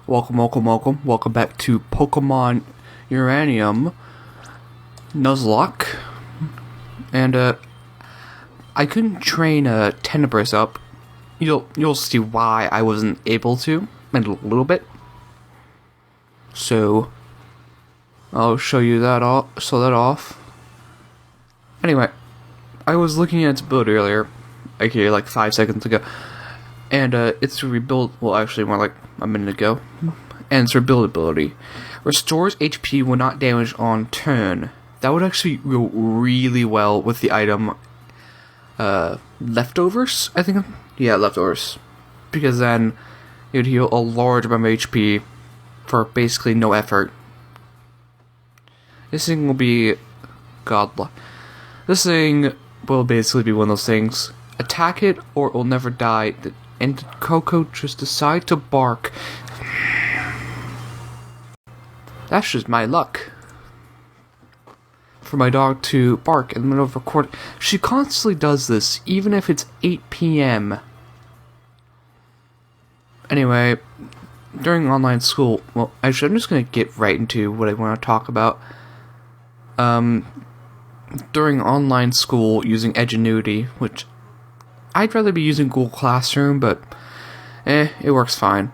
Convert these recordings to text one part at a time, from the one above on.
Welcome back to Pokemon Uranium Nuzlocke. And I couldn't train Tenebris up. You'll see why I wasn't able to in a little bit. So I'll show you that off. Anyway, I was looking at its build earlier, like 5 seconds ago, and its rebuild, well actually more like a minute ago, and its rebuild ability. Restores HP when not damaged on turn. That would actually go really well with the item Leftovers, I think? Yeah, Leftovers. Because then it would heal a large amount of HP for basically no effort. This thing will be godlike. This thing will basically be one of those things. Attack it or it will never die. And Coco just decide to bark. That's just my luck. For my dog to bark in the middle of recording. She constantly does this, even if it's 8 p.m. Anyway, during online school, well, actually, I'm just gonna get right into what I want to talk about. During online school, using Edgenuity, which I'd rather be using Google Classroom, but it works fine.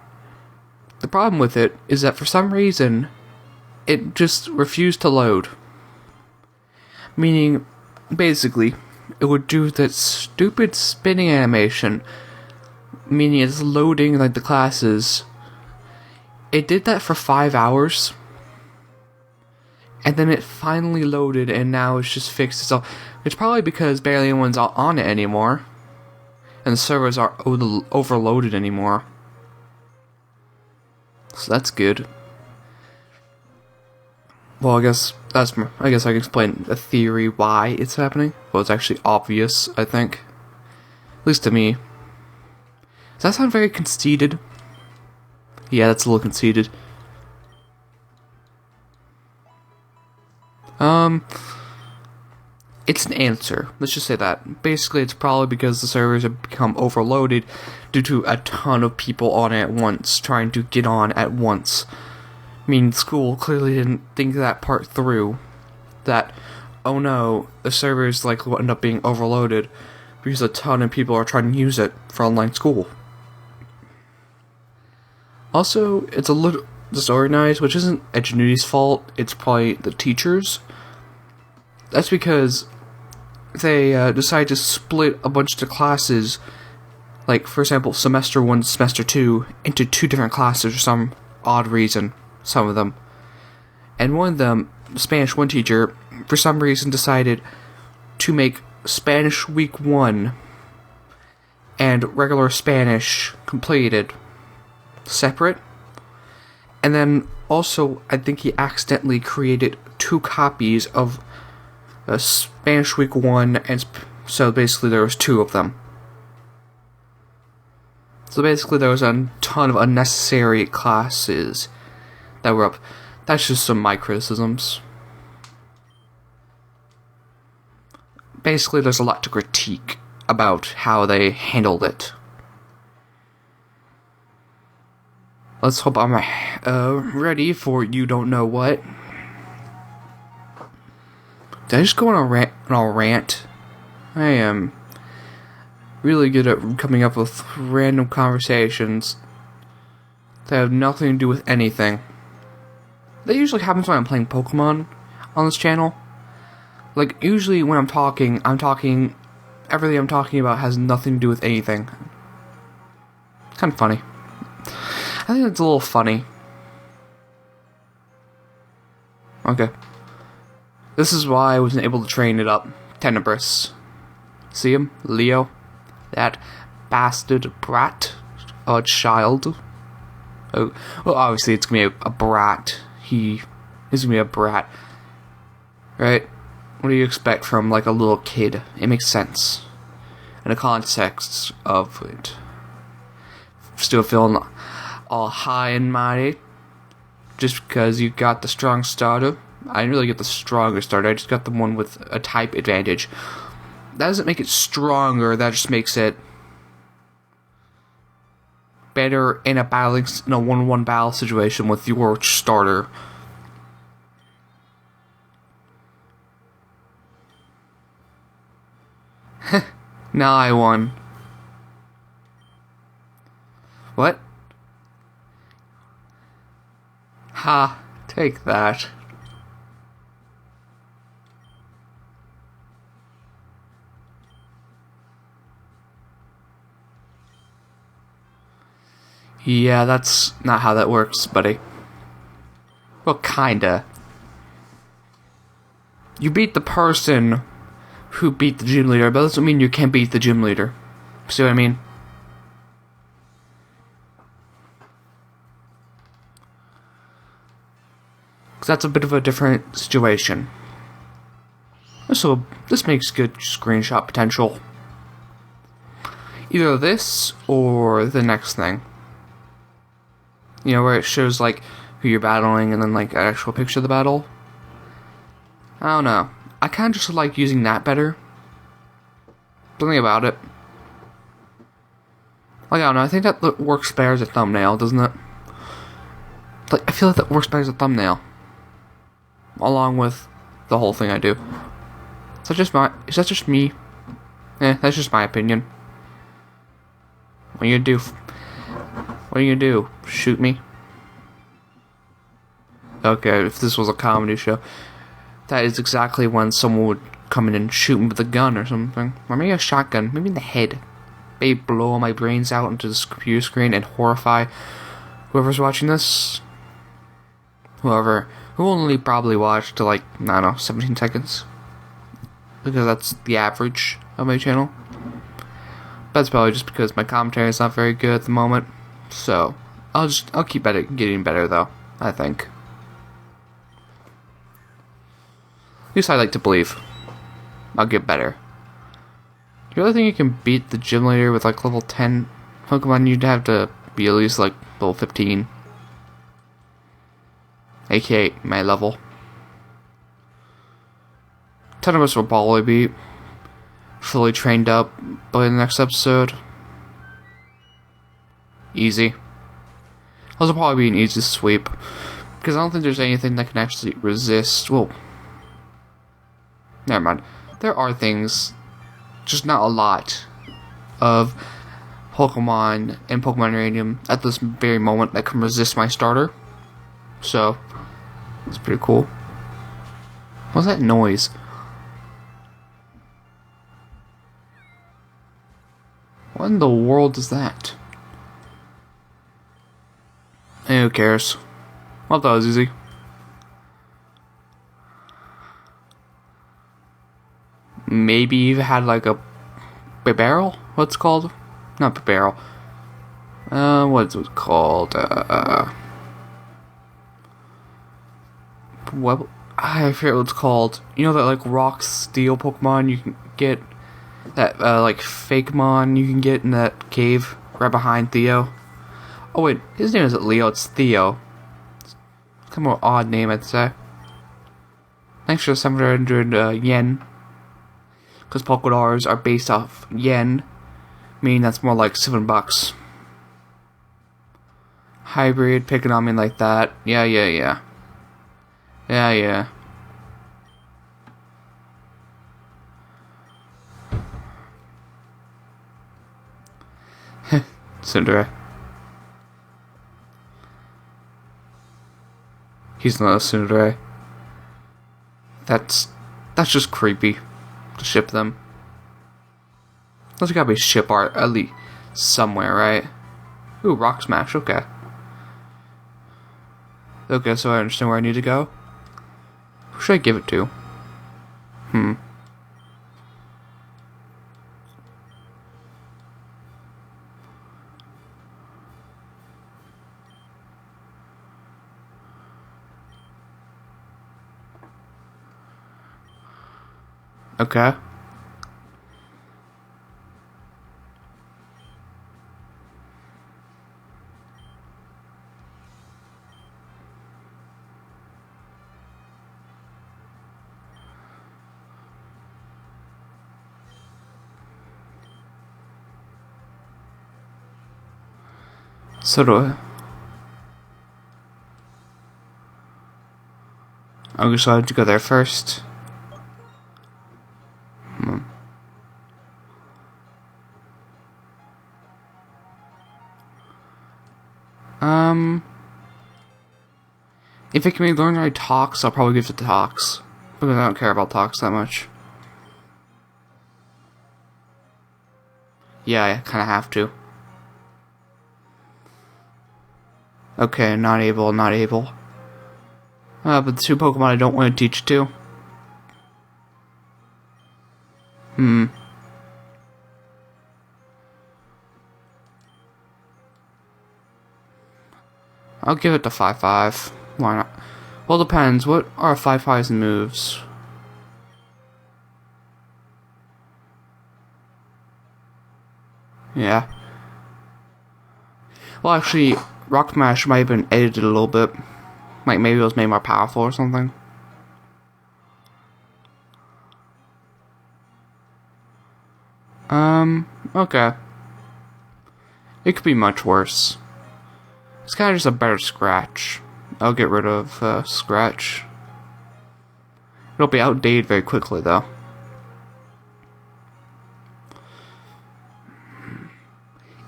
The problem with it is that for some reason, it just refused to load. Meaning, basically, it would do that stupid spinning animation, meaning it's loading like the classes. It did that for 5 hours, and then it finally loaded, and now it's just fixed itself. It's probably because barely anyone's on it anymore, and the servers aren't overloaded anymore. So that's good. Well, I guess I can explain a theory why it's happening. Well, it's actually obvious, I think. At least to me. Does that sound very conceited? Yeah, that's a little conceited. It's an answer. Let's just say that. Basically, it's probably because the servers have become overloaded due to a ton of people on it at once, trying to get on at once. I mean, school clearly didn't think that part through. That, oh no, the servers will end up being overloaded because a ton of people are trying to use it for online school. Also, it's a little disorganized, which isn't Edgenuity's fault, it's probably the teachers. That's because they decide to split a bunch of classes, like, for example, Semester 1 Semester 2, into 2 different classes for some odd reason, some of them. And one of them, the Spanish 1 teacher, for some reason decided to make Spanish Week 1 and regular Spanish completed separate. And then also, I think he accidentally created 2 copies of Spanish Week 1, and so basically there was 2 of them. So basically there was a ton of unnecessary classes that were up. That's just some of my criticisms. Basically there's a lot to critique about how they handled it. Let's hope I'm ready for you don't know what. Did I just go on a rant? I am really good at coming up with random conversations that have nothing to do with anything. That usually happens when I'm playing Pokemon on this channel. Like, usually when I'm talking, everything I'm talking about has nothing to do with anything. It's kind of funny. I think it's a little funny. Okay. This is why I wasn't able to train it up. Tenebris. See him? Leo? That bastard brat. A child. Oh, well, obviously it's gonna be a brat. He is gonna be a brat. Right? What do you expect from, a little kid? It makes sense. In the context of it. Still feeling all high and mighty. Just because you got the strong starter. I didn't really get the stronger starter, I just got the one with a type advantage. That doesn't make it stronger, that just makes it better in a battling in a 1-1 battle situation with your starter. Now I won. What? Ha, take that. Yeah, that's not how that works, buddy. Well, kinda. You beat the person who beat the gym leader, but that doesn't mean you can't beat the gym leader. See what I mean? Because that's a bit of a different situation. So, this makes good screenshot potential. Either this, or the next thing. You know, where it shows, like, who you're battling, and then, like, an actual picture of the battle. I don't know. I kind of just like using that better. Something about it. Like, I don't know, I think that works better as a thumbnail, doesn't it? Like, I feel like that works better as a thumbnail. Along with the whole thing I do. Is that just me? That's just my opinion. What are you gonna do? What are you gonna do? Shoot me? Okay, if this was a comedy show, that is exactly when someone would come in and shoot me with a gun or something. Or maybe a shotgun, maybe in the head. Maybe blow all my brains out into the computer screen and horrify whoever's watching this. Who only probably watched to, like, I don't know, 17 seconds. Because that's the average of my channel. That's probably just because my commentary is not very good at the moment. So, I'll keep getting better though, I think. At least I like to believe. I'll get better. You really think you can beat the gym leader with like level 10 Pokemon? You'd have to be at least like level 15. AKA my level. 10 of us will probably be fully trained up by the next episode. Easy. Those will probably be an easy sweep. Because I don't think there's anything that can actually resist. Well, never mind. There are things, just not a lot, of Pokemon and Pokemon Uranium at this very moment that can resist my starter. So, it's pretty cool. What's that noise? What in the world is that? Hey, who cares? Well, that was easy. Maybe you've had like a barrel? What's it called? Not a barrel. What's it called? What? I forget what it's called. You know that like rock steel Pokemon you can get? That like fake mon you can get in that cave right behind Theo? Oh wait, his name isn't Leo, it's Theo. It's kind of an odd name, I'd say. Thanks for 700 yen. Because Pokédollars are based off yen, meaning that's more like $7. Hybrid, picking on me like that. Yeah. Cinderella. He's not a Cinderella. That's just creepy to ship them. There's gotta be ship art at least somewhere, right? Ooh, Rock Smash, okay. Okay, so I understand where I need to go. Who should I give it to? Okay. So do I. I guess I have to go there first. If it can be learned by talks, I'll probably give it to talks. Because I don't care about talks that much. Yeah, I kinda have to. Okay, not able, not able. But the two Pokemon I don't want to teach it to. I'll give it to 5-5. Why not? Well, depends. What are 5-5's moves? Yeah. Well, actually, Rock Smash might have been edited a little bit. Like, maybe it was made more powerful or something. Okay. It could be much worse. It's kind of just a better Scratch. I'll get rid of Scratch. It'll be outdated very quickly, though.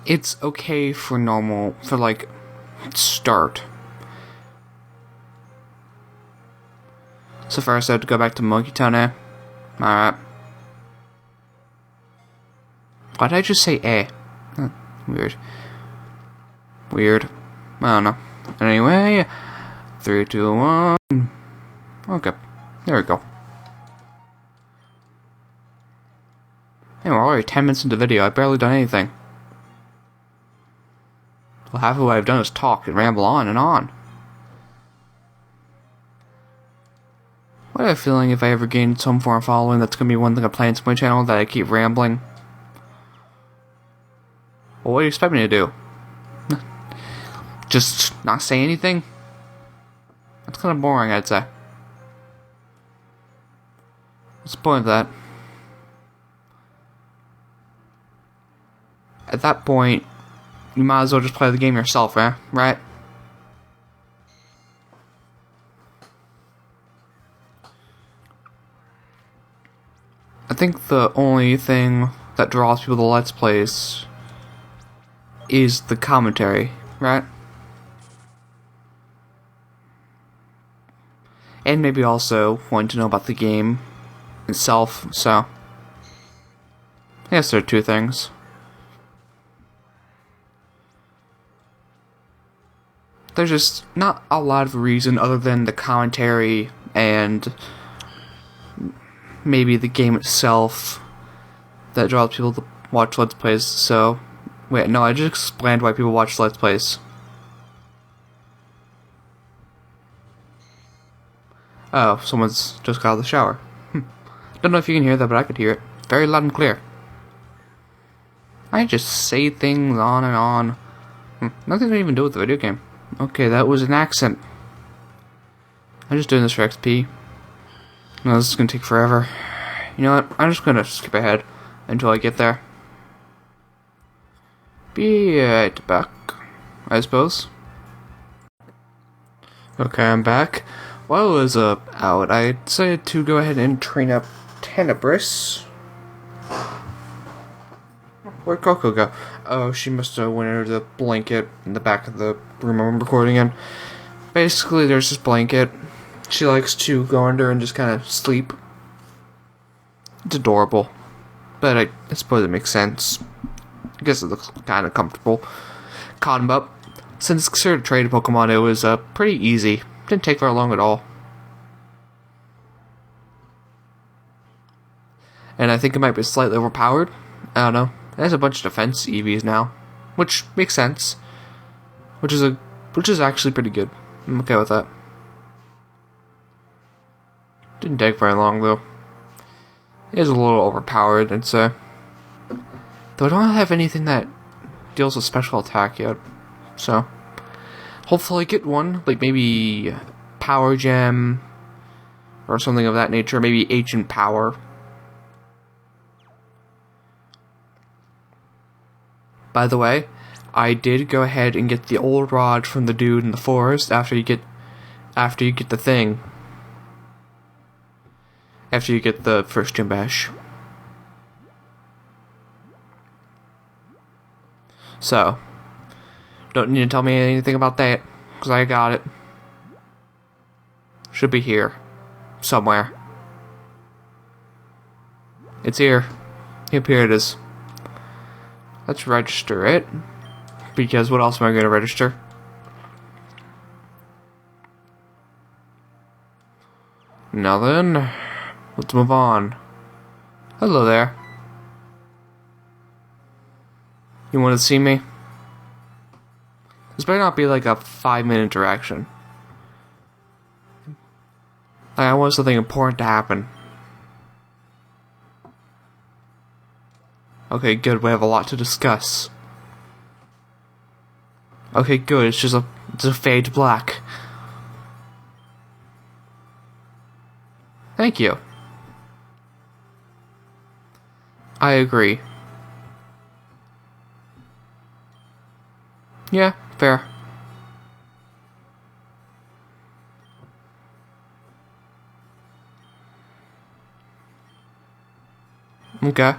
It's okay for normal, for like, start. So first I have to go back to Monkey Town, eh? Alright. Why did I just say eh? Weird. Weird. I don't know. Anyway, 3, 2, 1. Okay. There we go. Hey, we're already 10 minutes into the video. I've barely done anything. Well, half of what I've done is talk and ramble on and on. I have a feeling if I ever gain some form of following, that's going to be one thing I plan to my channel, that I keep rambling. Well, what do you expect me to do? Just not say anything? That's kind of boring, I'd say. What's the point of that? At that point, you might as well just play the game yourself, right? I think the only thing that draws people to Let's Plays is the commentary, right? And maybe also wanting to know about the game itself, so I guess there are two things. There's just not a lot of reason other than the commentary and maybe the game itself that draws people to watch Let's Plays, so wait, no, I just explained why people watch Let's Plays. Oh, someone's just got out of the shower. Don't know if you can hear that, but I could hear it. Very loud and clear. I just say things on and on. Nothing to even do with the video game. Okay, that was an accent. I'm just doing this for XP. No, this is gonna take forever. You know what? I'm just gonna skip ahead until I get there. Be right back, I suppose. Okay, I'm back. While I was out, I decided to go ahead and train up Tenebris. Where'd Coco go? Oh, she must have went under the blanket in the back of the room I'm recording in. Basically, there's this blanket. She likes to go under and just kind of sleep. It's adorable. But I suppose it makes sense. I guess it looks kind of comfortable. Caught him up. Since it's considered a traded Pokemon, it was pretty easy. Didn't take very long at all. And I think it might be slightly overpowered. I don't know. It has a bunch of defense EVs now, which makes sense. Which is actually pretty good. I'm okay with that. Didn't take very long though. It is a little overpowered, I'd say. Though I don't have anything that deals with special attack yet, so hopefully I get one, like maybe Power Gem or something of that nature. Maybe Ancient Power. By the way, I did go ahead and get the old rod from the dude in the forest after you get the thing. After you get the first gym bash. So, don't need to tell me anything about that, because I got it. Should be here. Somewhere. It's here. Yep, here it is. Let's register it. Because what else am I going to register? Now then, let's move on. Hello there. You want to see me? This better not be like a 5-minute interaction. I want something important to happen. Okay, good. We have a lot to discuss. Okay, good. It's a fade to black. Thank you. I agree. Yeah, fair. Okay.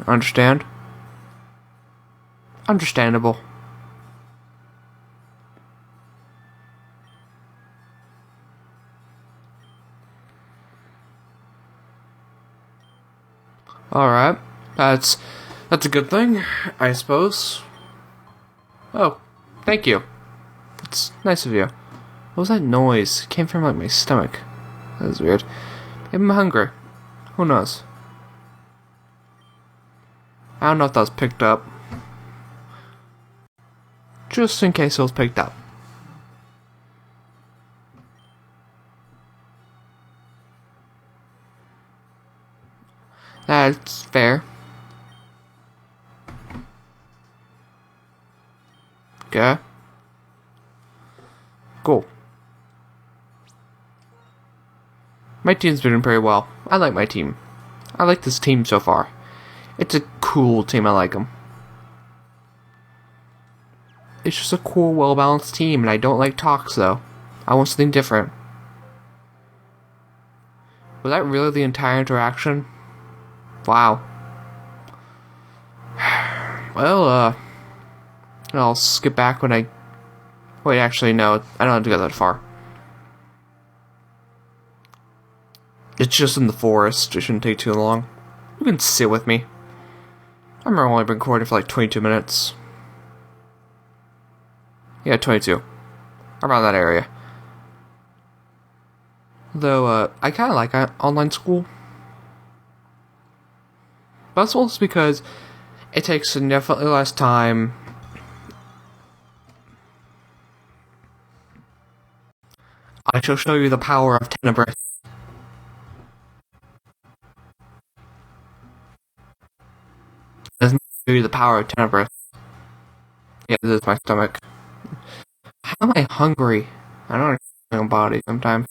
Understand? Understandable. Alright. That's a good thing, I suppose. Oh, thank you. It's nice of you. What was that noise? It came from like my stomach. That was weird. Maybe I'm hungry. Who knows? I don't know if that was picked up. Just in case it was picked up. That's fair. Okay. Cool. My team's doing pretty well. I like my team. I like this team so far. It's a cool team, I like them. It's just a cool, well-balanced team, and I don't like talks, though. I want something different. Was that really the entire interaction? Wow. Well, I'll skip back when I... Wait, actually, no. I don't have to go that far. It's just in the forest. It shouldn't take too long. You can sit with me. I've only been recording for like 22 minutes. Yeah, 22. Around that area. Though, I kinda like online school. But that's also because it takes significantly less time. I shall show you the power of Tenebris. Doesn't show you the power of Tenebris. Yeah, this is my stomach. How am I hungry? I don't understand my own body sometimes.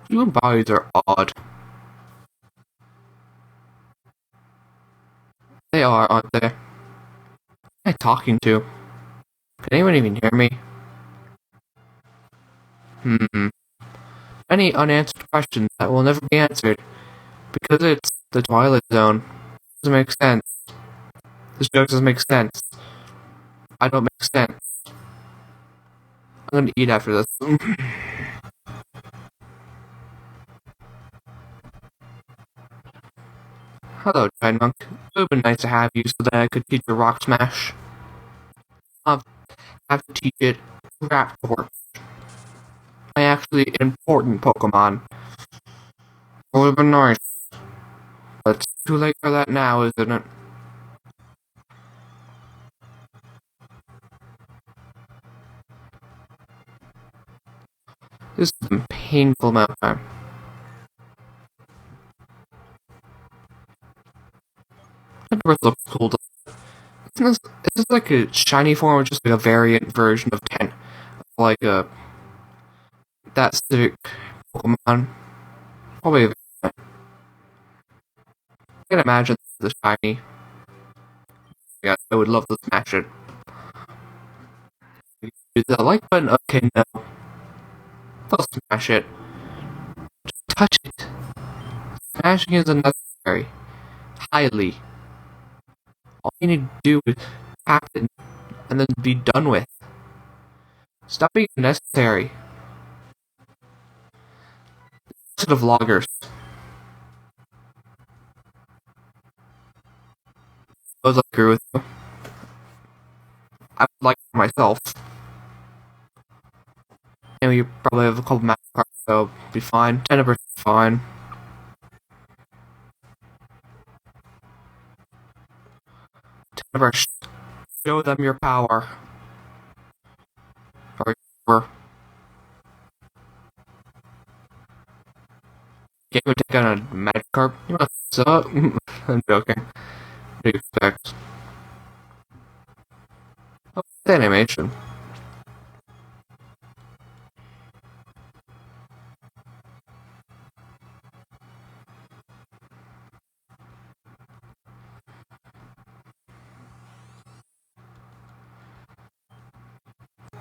Human bodies are odd. They are, aren't they? Who am I talking to? Can anyone even hear me? Any unanswered questions that will never be answered. Because it's the Twilight Zone. Doesn't make sense. This joke doesn't make sense. I don't make sense. I'm gonna eat after this. Hello, Giant Monk. It would have been nice to have you so that I could teach you Rock Smash. I have to teach it Raptor. I actually important Pokemon. It would have been nice. But it's too late for that now, isn't it? This is a painful amount of time. That birth looks cool. Is this like a shiny form or just like a variant version of 10? Like a that specific Pokemon. Probably, I can imagine the shiny. Yeah, I would love to smash it. Use the like button. Okay, no. Don't smash it. Touch it. Smashing is unnecessary. Highly. All you need to do is tap it and then be done with. Stop being unnecessary. To the vloggers. I was agree with you. I would like it myself. And we probably have a couple match cards, so it'll be fine. 10% fine. 10%. Show them your power. Or can't even take on a magic card. You must suck. I'm joking. What do you expect? Oh, it's animation.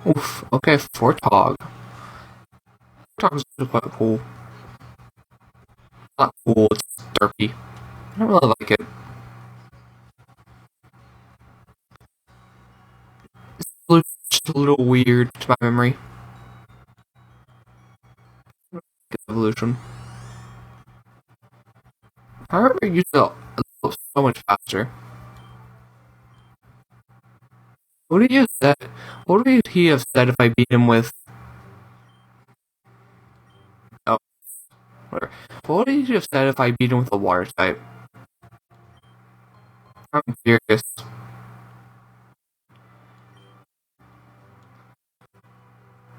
Oof. Okay, Fortog. Fortog is quite cool. Not cool, it's derpy. I don't really like it. It's just a little weird to my memory. Evolution. I remember it used to go so much faster. What would you say? What would he have said if I beat him with? Oh, whatever. What would he have said if I beat him with a water type? I'm curious.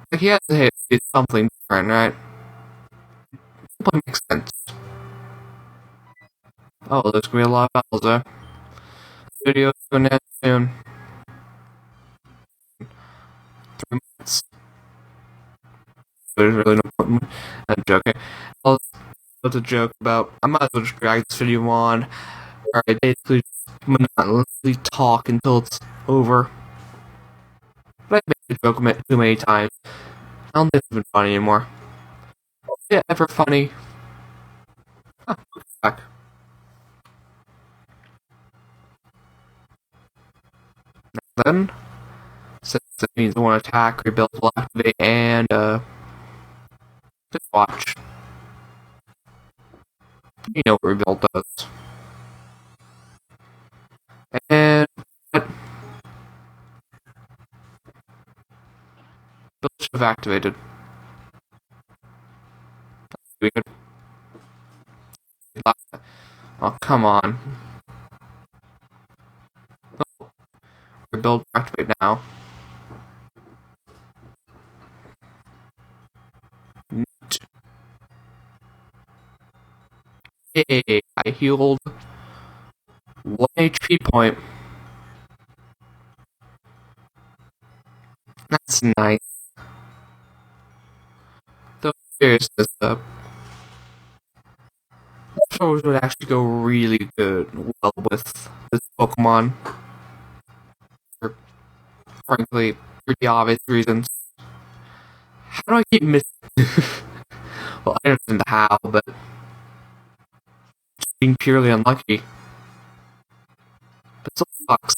Like he has to hit something different, right? It makes sense. Oh, there's gonna be a lot of battles there. Video's gonna end soon. 3 months. There's really no point. I'm joking. It's a joke about. I might as well just drag this video on. Where I basically monotonously talk until it's over. But I made the joke too many times. I don't think it's even funny anymore. Yeah, ever funny. Ah, back. Then, since it means one attack, rebuild, will activate, and just watch. You know what rebuild does. And but build should have activated. We could. Oh, come on. Oh, rebuild activate now. Hey, I healed 1 HP point. That's nice. Though, seriousness, shows would actually go really good well with this Pokemon. For frankly, pretty obvious reasons. How do I keep missing? Well, I understand how, but just being purely unlucky. But still sucks.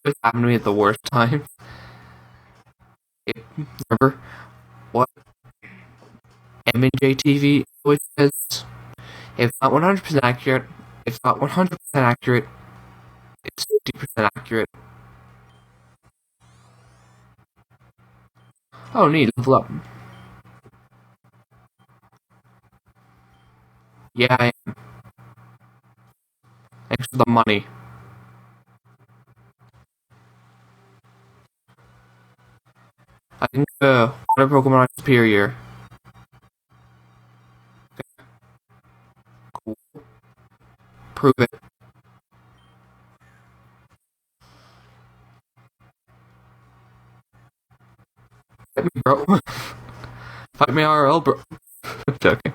This happened to me at the worst time. Remember what MJ TV always says? If not 100% accurate, if not 100% accurate, it's 50% accurate. Oh, neat, level up. Yeah, I am. Thanks for the money. I think water Pokemon are superior. Cool. Prove it. Fight me, bro. Fight me RL, bro. I'm joking.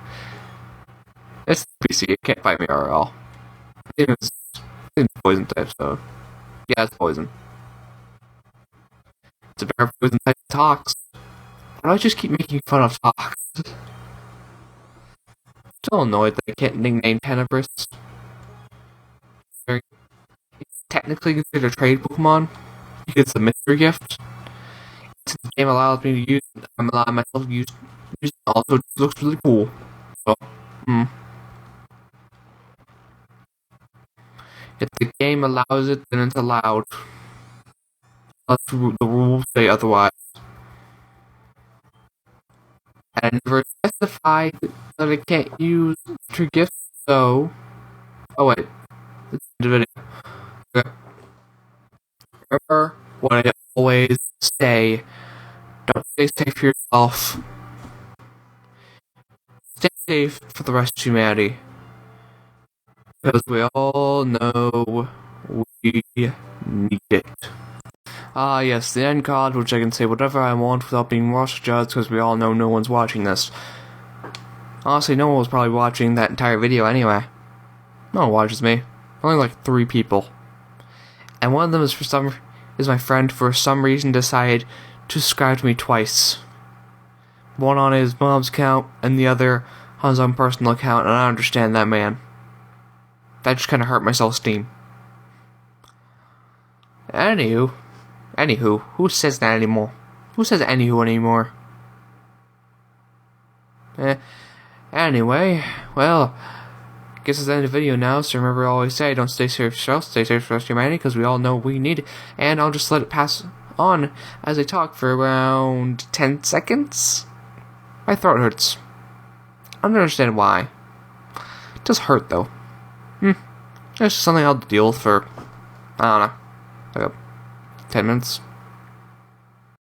It's PC, it can't fight me RL. It's poison type, so. Yeah, it's poison. It's a bear poison type Tox. Why do I just keep making fun of Tox? Still annoyed that I can't nickname Tenebris. It's technically considered a trade Pokemon. Because it's a mystery gift. Since the game allows me to use it, I'm allowing myself to use it. Also, it looks really cool. So, If the game allows it, then it's allowed. The rules say otherwise. And I never specified that I can't use mystery gifts, so. Oh, wait. This is the video. Okay. Remember what I always say. Don't stay safe for yourself. Stay safe for the rest of humanity. Because we all know we need it. Ah, yes, the end card, which I can say whatever I want without being watched judged, because we all know no one's watching this. Honestly, no one was probably watching that entire video anyway. No one watches me. Only like 3 people. And one of them is my friend for some reason decided to subscribe to me twice. One on his mom's account, and the other on his own personal account, and I don't understand that man. That just kinda hurt my self-esteem. Anywho, who says that anymore? Who says anywho anymore? Anyway, well, I guess it's the end of the video now, so remember I always say, don't stay safe for yourself, stay safe for the rest of humanity, because we all know we need it, and I'll just let it pass on as I talk for around 10 seconds. My throat hurts. I don't understand why. It does hurt, though. It's just something I'll deal with for, I don't know, like 10 minutes.